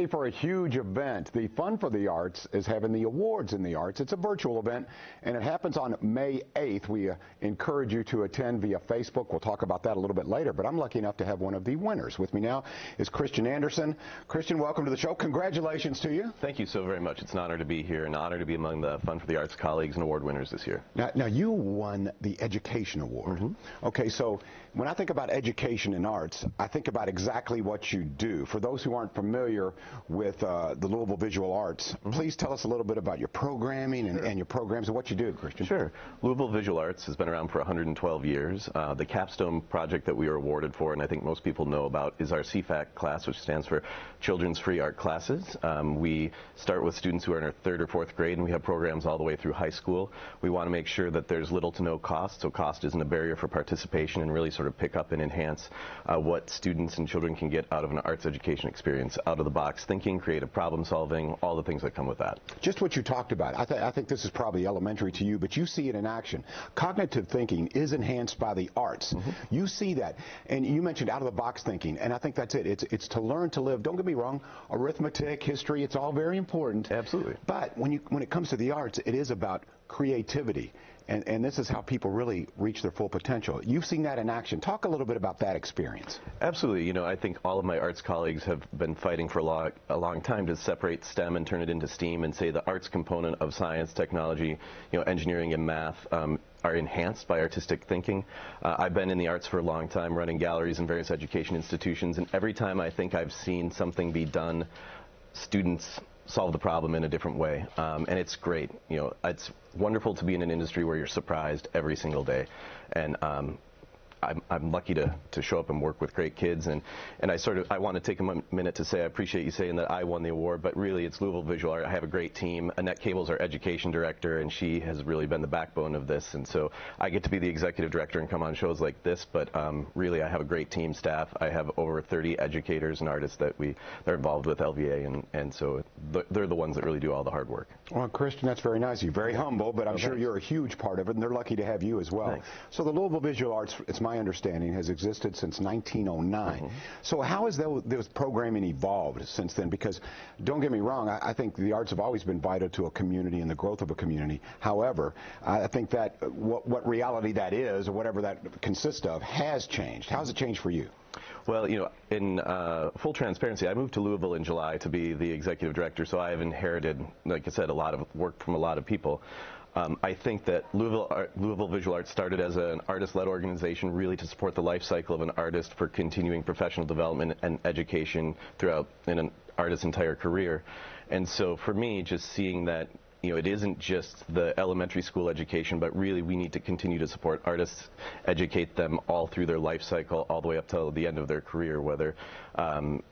ready for a huge event. The Fun for the Arts is having the awards in the arts. It's a virtual event, and it happens on May 8th. We encourage you to attend via Facebook. We'll talk about that a little bit later, but I'm lucky enough to have one of the winners. With me now is Kristian Anderson. Kristian, welcome to the show. Congratulations to you. Thank you so very much. It's an honor to be here, an honor to be among the Fun for the Arts colleagues and award winners this year. Now you won the Education Award. Okay, so when I think about education in arts, I think about exactly what you do. For those who aren't familiar with the Louisville Visual Arts, please tell us a little bit about your programming and your programs and what you do, Kristian. Sure. Louisville Visual Arts has been around for 112 years. The capstone project that we were awarded for, and I think most people know about, is our CFAC class, which stands for Children's Free Art Classes. We start with students who are in our 3rd or 4th grade, and we have programs all the way through high school. We want to make sure that there's little to no cost, so cost isn't a barrier for participation, and really sort of pick up and enhance what students and children can get out of an arts education experience, out of the box thinking, creative problem solving, all the things that come with that. Just what you talked about. I think this is probably elementary to you, but you see it in action. Cognitive thinking is enhanced by the arts. You see that, and you mentioned out of the box thinking, and I think that's it. It's to learn to live. Don't get me wrong, arithmetic, history, it's all very important. Absolutely. But when it comes to the arts, it is about creativity. And this is how people really reach their full potential. You've seen that in action. Talk a little bit about that experience. Absolutely. You know, I think all of my arts colleagues have been fighting for a long time to separate STEM and turn it into STEAM and say the arts component of science, technology, engineering and math are enhanced by artistic thinking. I've been in the arts for a long time, running galleries in various education institutions, and every time I think I've seen something be done, students solve the problem in a different way, and it's great. It's wonderful to be in an industry where you're surprised every single day, and I'm lucky to show up and work with great kids, and I want to take a minute to say I appreciate you saying that I won the award, but really it's Louisville Visual Art. I have a great team. Annette Cable's our education director, and she has really been the backbone of this, and so I get to be the executive director and come on shows like this, but really I have a great team staff. I have over 30 educators and artists that are involved with LVA, and so they're the ones that really do all the hard work. Well, Kristian, that's very nice. You're very humble, but I'm sure you're a huge part of it, and they're lucky to have you as well. Thanks. So the Louisville Visual Arts, it's my understanding, has existed since 1909. So how has those programming evolved since then? Because don't get me wrong, I think the arts have always been vital to a community and the growth of a community. However, I think that what reality that is, or whatever that consists of, has changed. How has it changed for you? Well, in full transparency, I moved to Louisville in July to be the executive director, so I have inherited, like I said, a lot of work from a lot of people. I think that Louisville Visual Arts started as an artist-led organization really to support the life cycle of an artist for continuing professional development and education throughout an artist's entire career. And so for me, just seeing that it isn't just the elementary school education, but really we need to continue to support artists, educate them all through their life cycle, all the way up till the end of their career, whether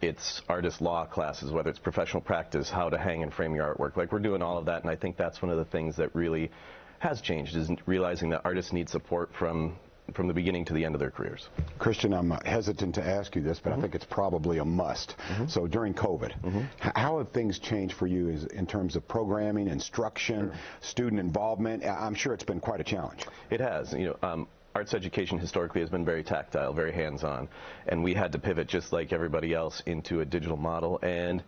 it's artist law classes, whether it's professional practice, how to hang and frame your artwork. Like, we're doing all of that, and I think that's one of the things that really has changed, is realizing that artists need support from the beginning to the end of their careers. Kristian, I'm hesitant to ask you this, but I think it's probably a must. So during COVID, how have things changed for you in terms of programming, instruction, student involvement? I'm sure it's been quite a challenge. It has. Arts education historically has been very tactile, very hands-on, and we had to pivot just like everybody else into a digital model, and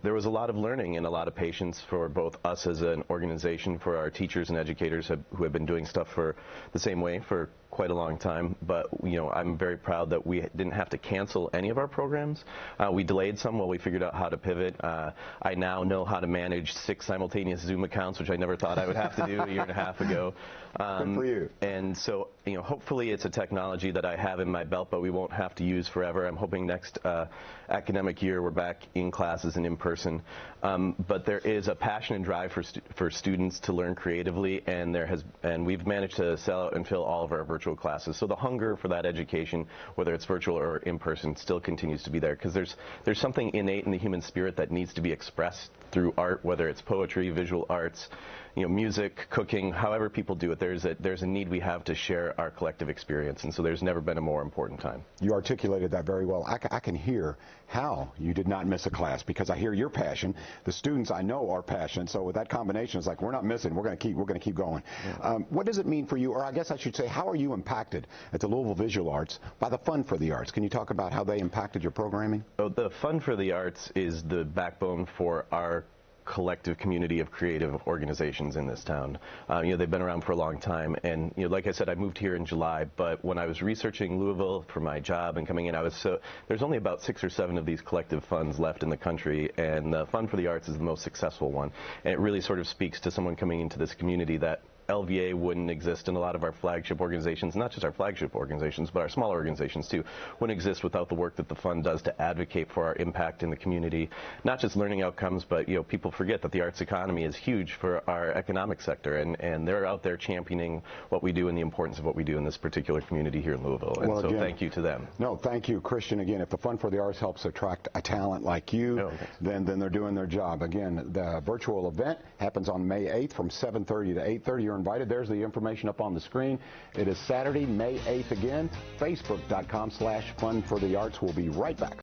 there was a lot of learning and a lot of patience for both us as an organization, for our teachers and educators who have been doing stuff for the same way for quite a long time. But I'm very proud that we didn't have to cancel any of our programs. We delayed some while we figured out how to pivot. I now know how to manage 6 simultaneous Zoom accounts, which I never thought I would have to do a year and a half ago. Good for you. And so hopefully it's a technology that I have in my belt, but we won't have to use forever. I'm hoping next academic year we're back in classes and in person. But there is a passion and drive for students to learn creatively, and we've managed to sell out and fill all of our virtual classes. So the hunger for that education, whether it's virtual or in person, still continues to be there, because there's something innate in the human spirit that needs to be expressed through art, whether it's poetry, visual arts, music, cooking, however people do it, there's a need we have to share our collective experience, and so there's never been a more important time. You articulated that very well. I can hear how you did not miss a class, because I hear your passion. The students I know are passionate, so with that combination, it's like we're not missing. We're going to keep going. Yeah. What does it mean for you, or I guess I should say, how are you impacted at the Louisville Visual Arts by the Fund for the Arts? Can you talk about how they impacted your programming? So the Fund for the Arts is the backbone for our collective community of creative organizations in this town. They've been around for a long time, and like I said, I moved here in July, but when I was researching Louisville for my job and coming in, there's only about 6 or 7 of these collective funds left in the country, and the Fund for the Arts is the most successful one, and it really sort of speaks to someone coming into this community that LVA wouldn't exist, and a lot of our flagship organizations, not just our flagship organizations, but our smaller organizations too, wouldn't exist without the work that the fund does to advocate for our impact in the community. Not just learning outcomes, but people forget that the arts economy is huge for our economic sector, and they're out there championing what we do and the importance of what we do in this particular community here in Louisville. And so thank you to them. No, thank you, Kristian. Again, if the Fund for the Arts helps attract a talent like you, then they're doing their job. Again, the virtual event happens on May 8th from 7:30 to 8:30. You're invited. There's the information up on the screen. It is Saturday, May 8th again. Facebook.com/Fund for the Arts. We'll be right back.